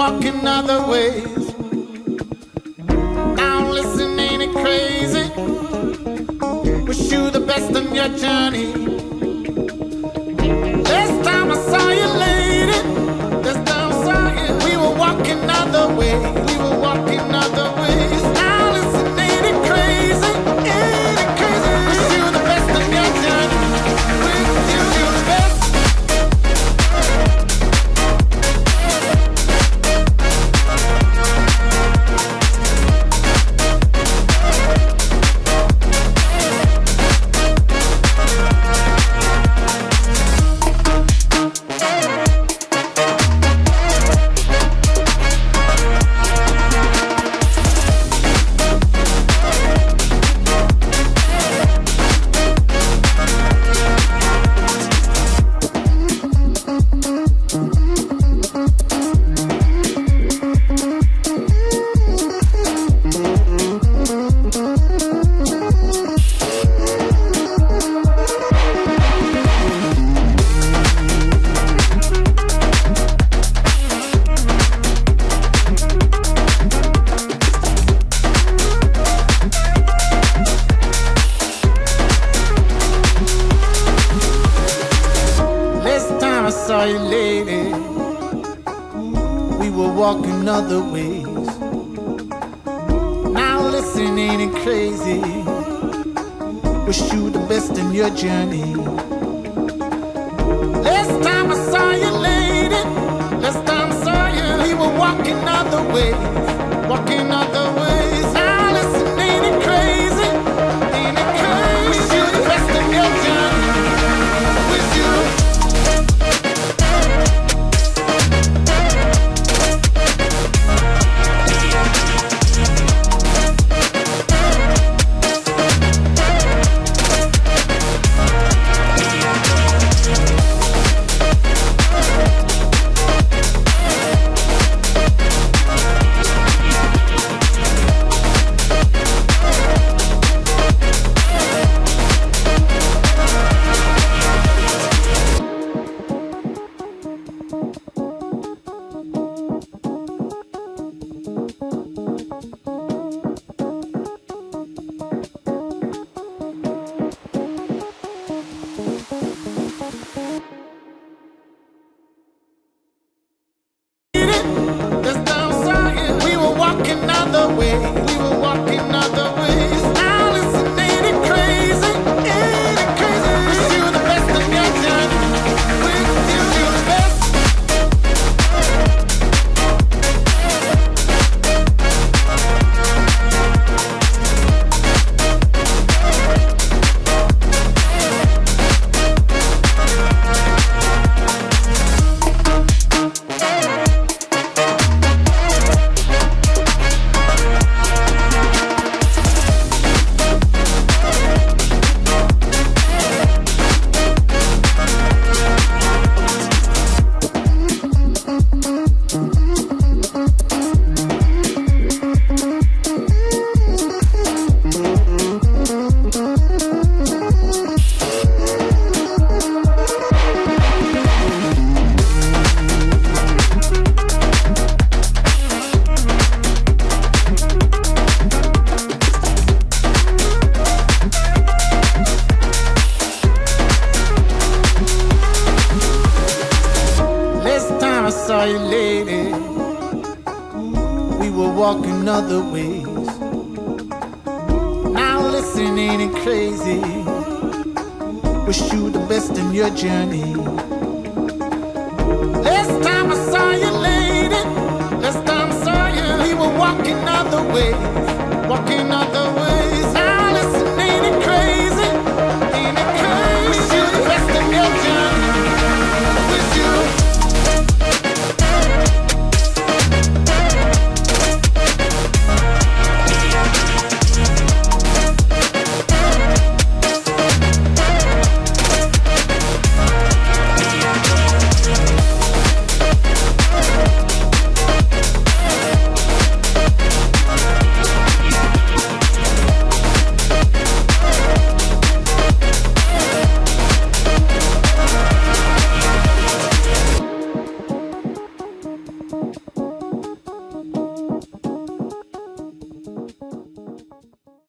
walking other ways. Now listen, ain't it crazy? Wish you the best on your journey. Last time I saw you, lady, last time I saw you, we were walking other ways. We were walking other ways. Now listen, ain't it crazy? Ain't it crazy? Wish you the best on your journey. Wish you the best. Walking other ways. Now listen, ain't it crazy? Wish you the best in your journey. Last time I saw you, lady, last time I saw you, we were walking other ways, walking other ways. Now listen, ain't it crazy? Ain't it crazy? Wish you the best in your journey. Wish you. Walking other ways. Now listen, ain't it crazy? Wish you the best in your journey. Last time I saw you, lady, last time I saw you, we were walking other ways, walking other ways.